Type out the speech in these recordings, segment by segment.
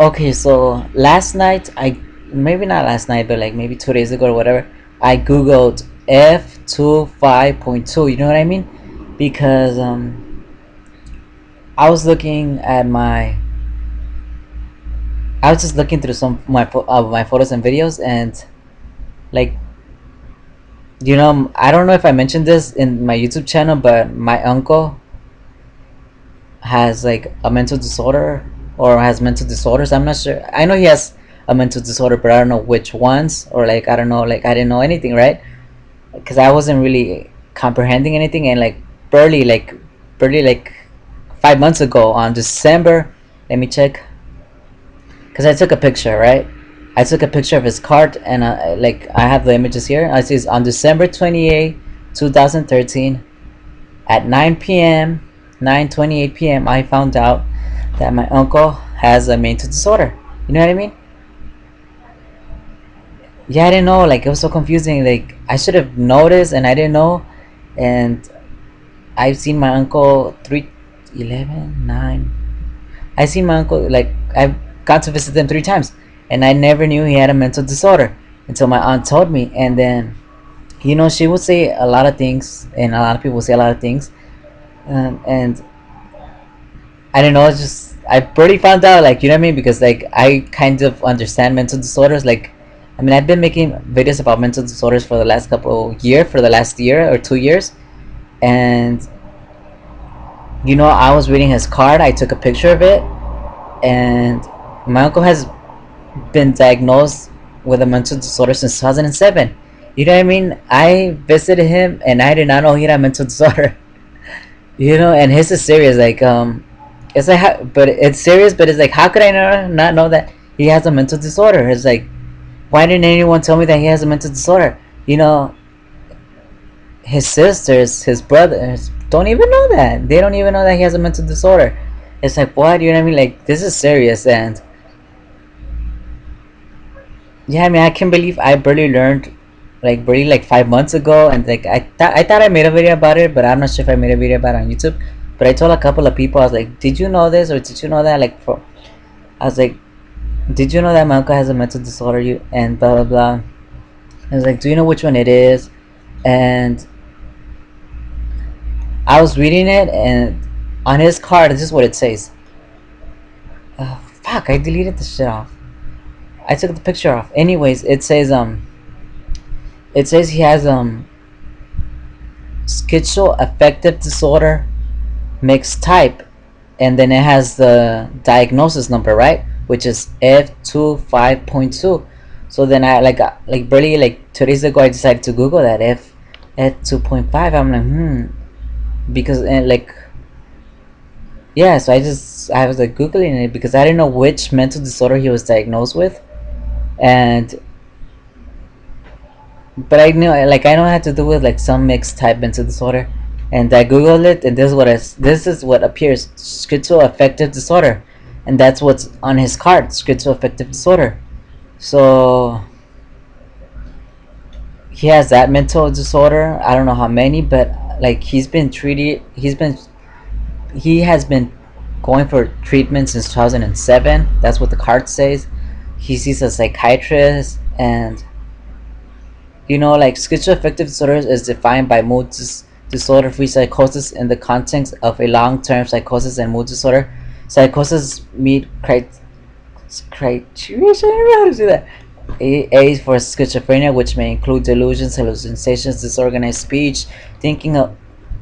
Okay, so last night I maybe not last night, but like maybe 2 days ago or whatever, I googled F25.2. You know what I mean? Because I was looking at my I was just looking through some my photos and videos, and like, I don't know if I mentioned this in my YouTube channel, but my uncle has like a mental disorder, or has mental disorders. I'm not sure. I know he has a mental disorder, but I don't know which ones, or like I don't know, like I didn't know anything, right? Because I wasn't really comprehending anything, and like barely like barely like 5 months ago on December, let me check, because I took a picture, right? I took a picture of his card, and like I have the images here. I see on December 28, 2013, at 9 p.m., 9:28 p.m., I found out that my uncle has a mental disorder. You know what I mean? Yeah, I didn't know. Like, it was so confusing. Like, I should have noticed, and I didn't know. And I've seen my uncle 3, 11, 9. I seen my uncle, like, I've got to visit them 3 times, and I never knew he had a mental disorder until my aunt told me. And then, she would say a lot of things, and a lot of people say a lot of things. And I don't know, it's just I pretty found out, like, you know what I mean, because like I kind of understand mental disorders. Like, I mean, I've been making videos about mental disorders for the last year or 2 years, and I was reading his card. I took a picture of it, and my uncle has been diagnosed with a mental disorder since 2007. You know what I mean? I visited him, and I did not know he had a mental disorder. And his is serious. Like, it's like, but it's serious. But it's like, how could I not know that he has a mental disorder? It's like, why didn't anyone tell me that he has a mental disorder? You know, his sisters, his brothers don't even know that. They don't even know that he has a mental disorder. It's like, what? You know what I mean? Like, this is serious. And yeah, I mean, I can believe I barely like 5 months ago, and like I thought I made a video about it, but I'm not sure if I made a video about it on YouTube. But I told a couple of people, I was like, did you know this, or did you know that? Like, I was like, did you know that my uncle has a mental disorder? And blah blah blah. I was like, do you know which one it is? And I was reading it, and on his card, this is what it says. Fuck! I deleted the shit off. I took the picture off. Anyways, it says he has schizoaffective disorder mixed type, and then it has the diagnosis number, right, which is F25.2. So then I like barely like 2 days ago I decided to Google that F2.5. I'm like, because, like, yeah. So I was like googling it because I didn't know which mental disorder he was diagnosed with. And but I knew, like, I know it had to do with like some mixed type mental disorder. And I googled it, and this is what appears: schizoaffective disorder, and that's what's on his card: schizoaffective disorder. So he has that mental disorder. I don't know how many, but like he has been going for treatment since 2007. That's what the card says. He sees a psychiatrist, and like, schizoaffective disorder is defined by disorder-free psychosis in the context of a long-term psychosis and mood disorder. Psychosis meet criteria. I don't know how to do that. A for schizophrenia, which may include delusions, hallucinations, disorganized speech, thinking of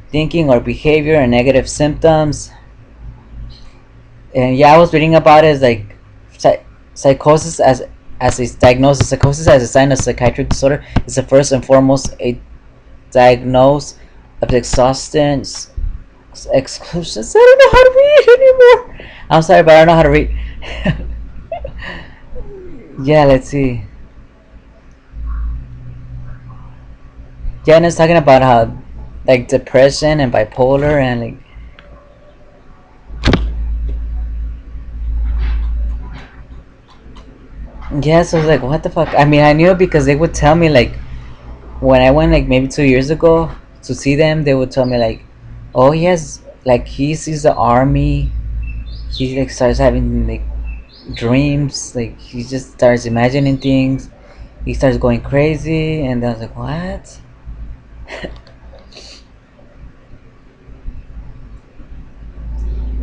thinking or behavior, and negative symptoms. And yeah, I was reading about it. It's like psychosis as a diagnosis. Psychosis as a sign of psychiatric disorder is the first and foremost a diagnosis of exhaustion, exclusions. I don't know how to read anymore. I'm sorry, but I don't know how to read. Yeah, let's see. Yeah, and it's talking about how, like, depression and bipolar, and like, yeah. So I was like, what the fuck? I mean, I knew it because they would tell me, like, when I went like maybe 2 years ago to see them, they would tell me like, oh, he sees the army. He like starts having like dreams. Like he just starts imagining things. He starts going crazy, and I was like, what?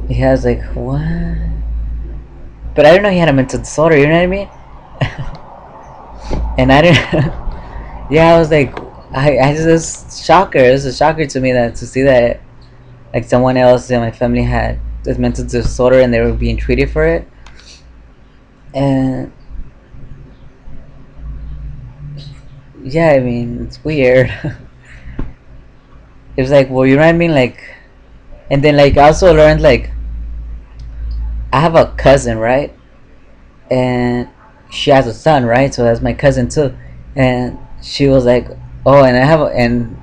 He has like what? But I didn't know he had a mental disorder. You know what I mean? And I didn't. Yeah, I was like, I just shocker. It was a shocker to me that to see that like someone else in my family had this mental disorder and they were being treated for it. And yeah, I mean, it's weird. It was like, well, you know what I mean, like, and then like I also learned like I have a cousin, right? And she has a son, right? So that's my cousin too. And she was like, oh, and and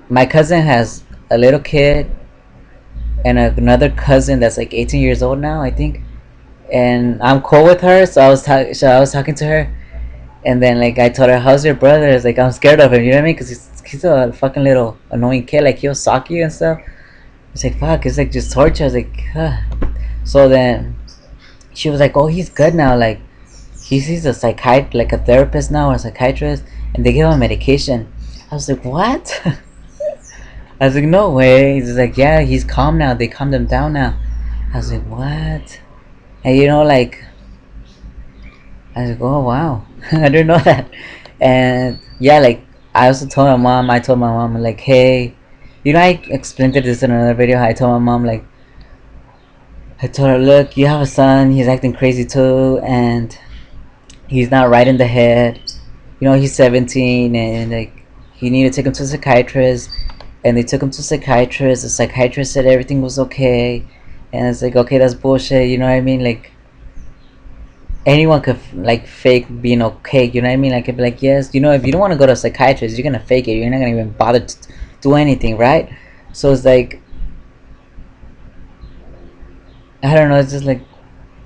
my cousin has a little kid and another cousin that's like 18 years old now, I think. And I'm cool with her, so I was talking to her, and then like I told her, "How's your brother?" It's like I'm scared of him. You know what I mean? Because he's a fucking little annoying kid. Like he'll sock you and stuff. It's like fuck. It's like just torture. I was like, huh. So then she was like, "Oh, he's good now. Like he's a psychiatrist, like a therapist now, or a psychiatrist, and they give him medication." I was like, "What?" I was like, "No way." He's like, "Yeah, he's calm now. They calmed him down now." I was like, "What?" And you know, like I was like, "Oh wow, I didn't know that." And yeah, like I also told my mom. I told my mom like, "Hey, you know, I explained this in another video. I told my mom like, I told her, look, you have a son. He's acting crazy too, and he's not right in the head. You know, he's 17, and like you need to take him to a psychiatrist." And they took him to a psychiatrist. The psychiatrist said everything was okay, and it's like, okay, that's bullshit. You know what I mean? Like anyone could like fake being okay. You know what I mean? Like it'd be like, yes, you know, if you don't want to go to a psychiatrist, you're gonna fake it. You're not gonna even bother to do anything, right? So it's like I don't know. It's just like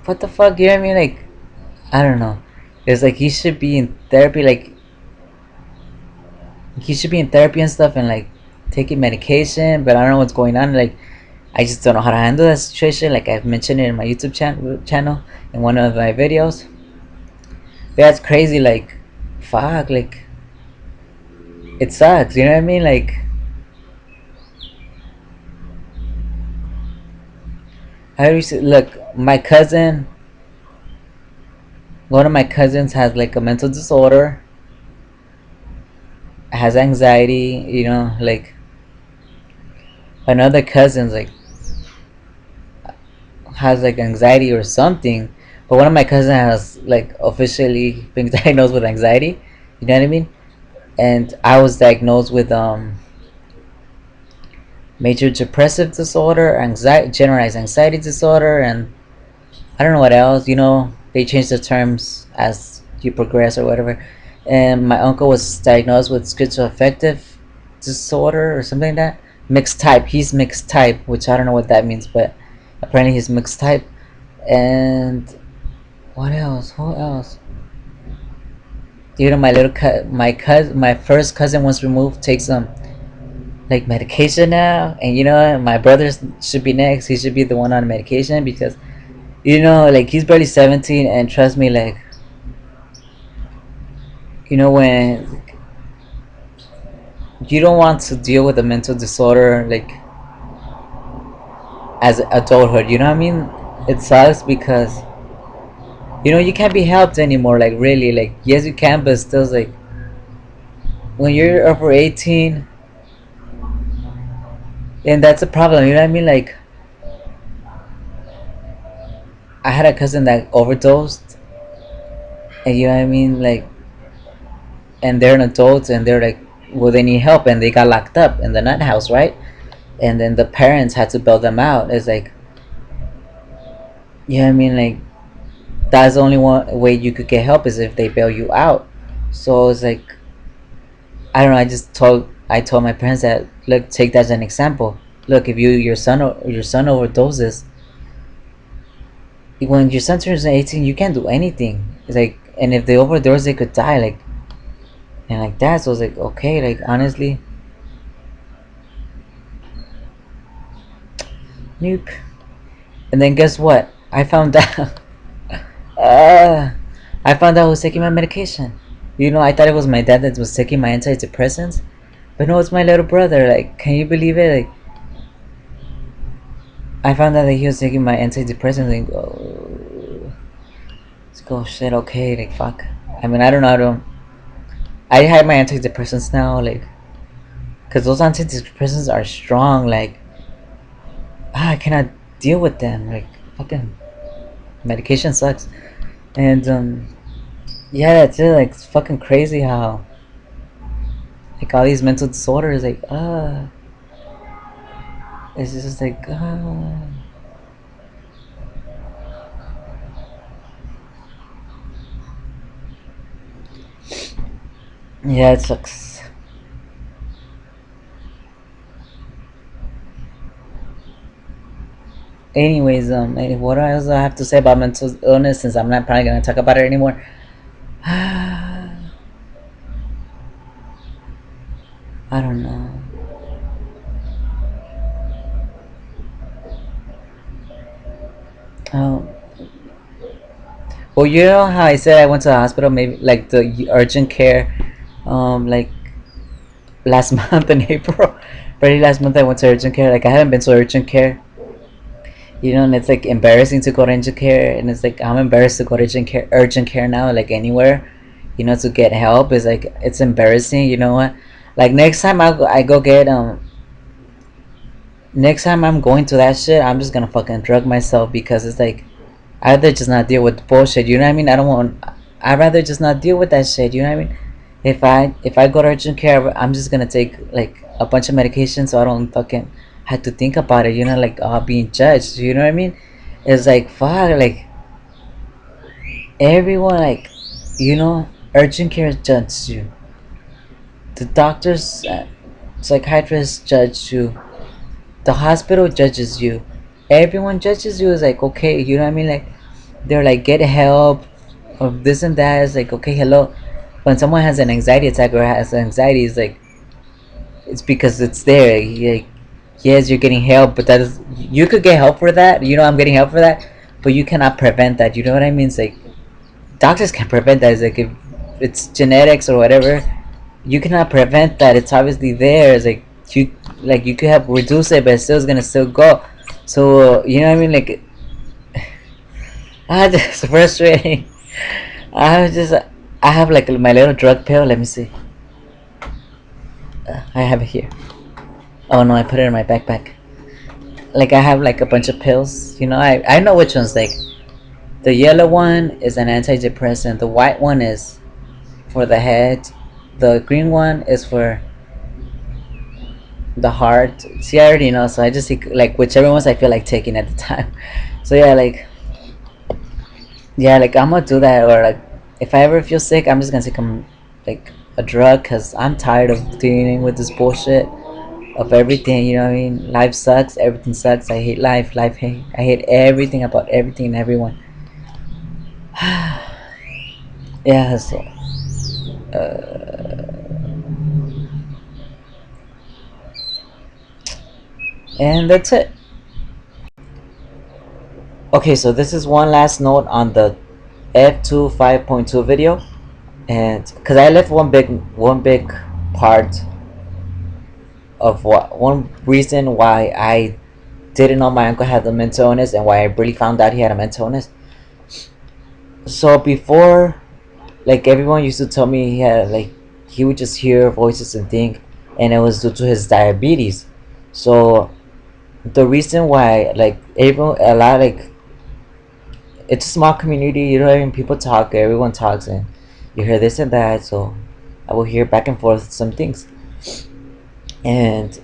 what the fuck. You know what I mean? Like I don't know. It's like he should be in therapy. Like he should be in therapy and stuff, and like taking medication. But I don't know what's going on. Like I just don't know how to handle that situation. Like I've mentioned it in my YouTube channel in one of my videos. That's crazy. Like fuck. Like it sucks. You know what I mean? Like how do you say? Look, my cousin, one of my cousins has like a mental disorder, has anxiety. You know, like another cousin's like has like anxiety or something. But one of my cousins has like officially been diagnosed with anxiety. You know what I mean? And I was diagnosed with major depressive disorder, anxiety, generalized anxiety disorder, and I don't know what else. You know, they change the terms as you progress or whatever. And my uncle was diagnosed with schizoaffective disorder or something like that. Mixed type. He's mixed type, which I don't know what that means, but apparently he's mixed type. And what else? Who else? You know, my first cousin was removed. Takes some like medication now, and you know, my brother should be next. He should be the one on medication because you know, like he's barely 17, and trust me, like you know when you don't want to deal with a mental disorder like as adulthood, you know what I mean? It sucks because you know you can't be helped anymore, like really, like yes you can, but still like when you're over 18, and that's a problem, you know what I mean? Like I had a cousin that overdosed, and you know what I mean, like and they're an adult and they're like, well, they need help, and they got locked up in the nut house, right? And then the parents had to bail them out. It's like, you know what I mean? Like that's the only one way you could get help is if they bail you out. So it's like I don't know. I told my parents that look, take that as an example. Look, if your son overdoses, when your son turns 18, you can't do anything. It's like, and if they overdose, they could die. Like and like that. So it's like okay, like honestly, nope. And then guess what? I found out. Uh, I found out who was taking my medication. You know, I thought it was my dad that was taking my antidepressants, but no, it's my little brother. Like, can you believe it? Like, I found out that he was taking my antidepressants. Like, oh, let's go, shit, okay, like, fuck. I mean, I don't know. I have my antidepressants now, like, cause those antidepressants are strong. Like, I cannot deal with them. Like, fucking medication sucks. And yeah, it's just like it's fucking crazy how like all these mental disorders, like, it's just like, yeah, it sucks. Anyways, what else I have to say about mental illness since I'm not probably gonna talk about it anymore? I don't know. Um, well, you know how I said I went to the hospital, maybe like the urgent care, like last month in April. Very last month I went to urgent care. Like I haven't been to urgent care, you know, and it's like embarrassing to go to urgent care, and it's like I'm embarrassed to go to urgent care now, like anywhere, you know, to get help is like it's embarrassing. You know what? Like I go get next time I'm going to that shit, I'm just gonna fucking drug myself because it's like I'd rather just not deal with the bullshit. You know what I mean? I don't want. I'd rather just not deal with that shit. You know what I mean? If I go to urgent care, I'm just gonna take like a bunch of medication so I don't fucking have to think about it. You know, like being judged. You know what I mean? It's like fuck, like everyone, like you know, urgent care judges you. The doctors, psychiatrists judge you. The hospital judges you. Everyone judges you. Is like okay. You know what I mean? Like they're like get help of this and that. It's like okay, hello. When someone has an anxiety attack or has anxiety, it's like it's because it's there. Like, yes, you're getting help, but that is you could get help for that. You know, I'm getting help for that, but you cannot prevent that. You know what I mean? It's like doctors can prevent that. It's like if it's genetics or whatever, you cannot prevent that. It's obviously there. It's like you could have reduce it, but it's still go. So you know what I mean? Like it's frustrating. I just I have like my little drug pill. Let me see. I have it here. Oh no, I put it in my backpack. Like I have like a bunch of pills. You know, I know which ones. Like the yellow one is an antidepressant. The white one is for the head. The green one is for the heart. See, I already know, so I just take like whichever ones I feel like taking at the time. So like I'm gonna do that. Or like if I ever feel sick, I'm just gonna take like a drug because I'm tired of dealing with this bullshit of everything. You know what I mean? Life sucks. Everything sucks. I hate life. I hate everything about everything and everyone. Yeah. So, and that's it. Okay, so this is one last note on the F25.2 video, and because I left one big part of what one reason why I didn't know my uncle had a mental illness and why I really found out he had a mental illness. So before, like everyone used to tell me he had like he would just hear voices and think, and it was due to his diabetes. So the reason why like everyone a lot like it's a small community, you know what I mean? People talk, everyone talks, and you hear this and that. So I will hear back and forth some things. And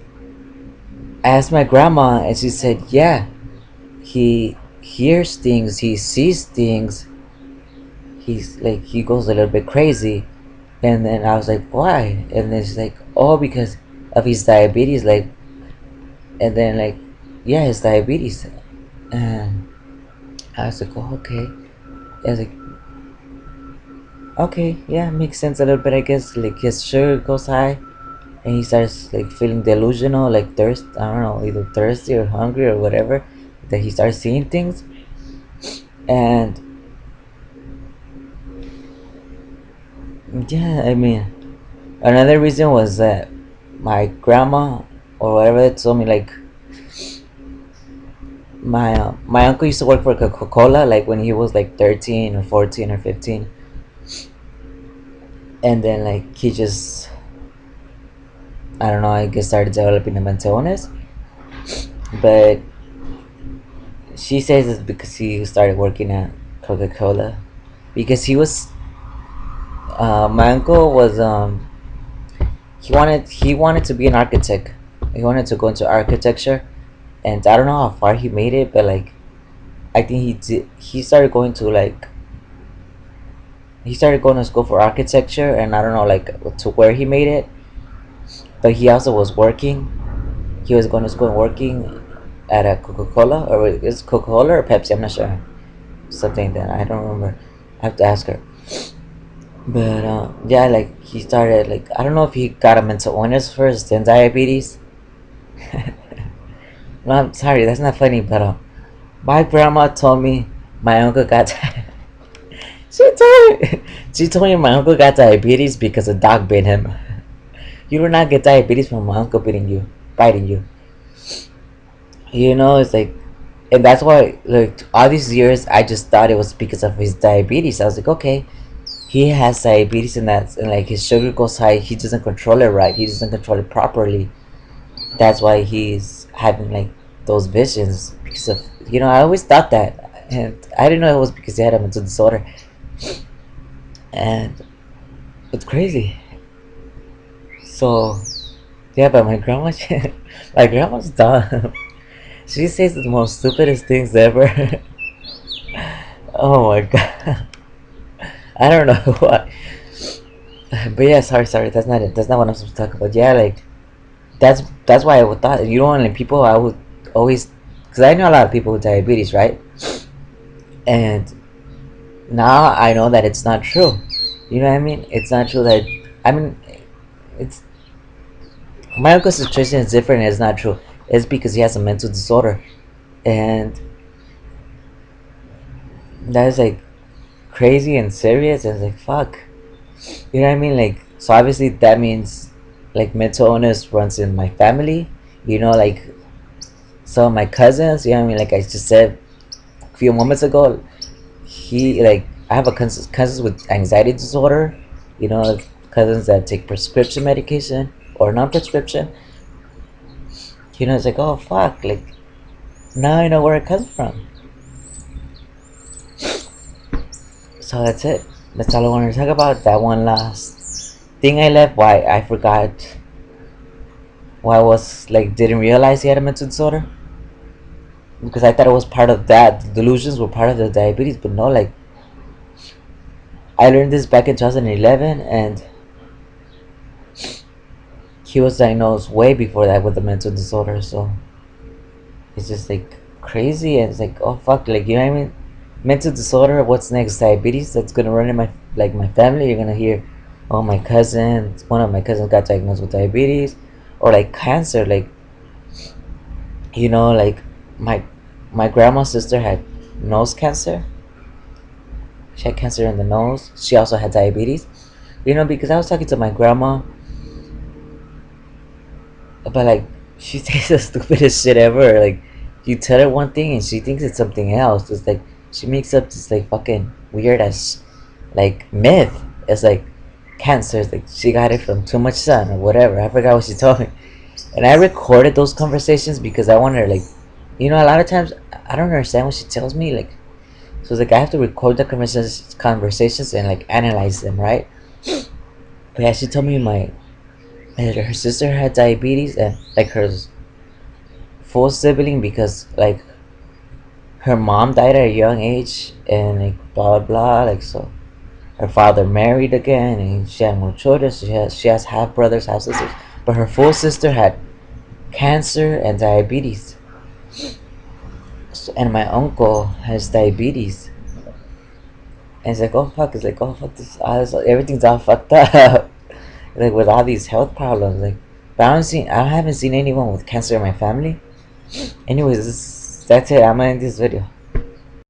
I asked my grandma, and she said, "Yeah, he hears things, he sees things. He's like he goes a little bit crazy." And then I was like, "Why?" And then she's like, "Oh, because of his diabetes." Like, and then like, yeah, his diabetes. And I was like, "Oh, okay." I was like, "Okay, yeah, makes sense a little bit, I guess." Like his sugar goes high, and he starts like feeling delusional, like thirst. I don't know, either thirsty or hungry or whatever. That he starts seeing things, and Yeah, I mean, another reason was that my grandma or whatever told me like my uncle used to work for Coca Cola like when he was like 13 or 14 or 15, and then like he just I don't know I guess started developing a mental illness, but she says it's because he started working at Coca Cola because my uncle was he wanted to be an architect. He wanted to go into architecture, and I don't know how far he made it, but like I think he started going to like he started going to school for architecture, and I don't know like to where he made it, but he also was working. He was going to school and working at a Coca Cola, or is Coca Cola or Pepsi? I'm not sure. Something that I don't remember. I have to ask her. But yeah, like he started like I don't know if he got a mental illness first, then diabetes. No, I'm sorry, that's not funny. But my grandma told me my uncle got. She told me my uncle got diabetes because a dog bit him. You do not get diabetes from my uncle biting you. It's like, and that's why like all these years I just thought it was because of his diabetes. I was like, okay, he has diabetes and like his sugar goes high. He doesn't control it right. He doesn't control it properly. That's why he's having like those visions because of I always thought that, and I didn't know it was because he had a mental disorder, and it's crazy. So yeah, but my grandma, my grandma's dumb. She says the most stupidest things ever. Oh my god. I don't know what. But yeah, sorry. That's not it. That's not what I'm supposed to talk about. Yeah, like that's why I would thought like people I would always because I know a lot of people with diabetes, right? And now I know that it's not true. You know what I mean? It's not true that I mean it's my uncle's situation is different. And it's not true. It's because he has a mental disorder, and that is like crazy and serious. And it's like fuck. You know what I mean? Like, so obviously that means like mental illness runs in my family. Like some of my cousins. You know what I mean? Like I just said a few moments ago, he like I have a cousins with anxiety disorder. Cousins that take prescription medication or non-prescription. It's like oh fuck, like now I know where it comes from. So that's it. That's all I wanted to talk about. That one last thing I left. Why I forgot. Why I was like didn't realize he had a mental disorder because I thought it was part of that. The delusions were part of the diabetes, but no. Like I learned this back in 2011, and he was diagnosed way before that with a mental disorder. So it's just like crazy, and it's like oh fuck, like you know what I mean? Mental disorder. What's next? Diabetes. That's gonna run in my family. You're gonna hear, oh one of my cousins got diagnosed with diabetes, or like cancer. Like like my my grandma's sister had nose cancer. She had cancer in the nose. She also had diabetes. Because I was talking to my grandma, but like she says the stupidest shit ever. Like you tell her one thing and she thinks it's something else. It's like she makes up this like fucking weird ass like myth. It's like cancer. It's like she got it from too much sun or whatever. I forgot what she told me. And I recorded those conversations because I wanted like, a lot of times I don't understand what she tells me. Like, so it's like I have to record the conversations and like analyze them, right? But yeah, she told me her sister had diabetes and like her full sibling because like her mom died at a young age and like blah blah blah. Like so, her father married again and she had more children. So she has half brothers, half sisters. But her full sister had cancer and diabetes. So, and my uncle has diabetes. And it's like, oh fuck, it's like, oh fuck, everything's all fucked up. Like with all these health problems. Like, but I haven't seen anyone with cancer in my family. Anyways, that's it. I'm gonna end this video.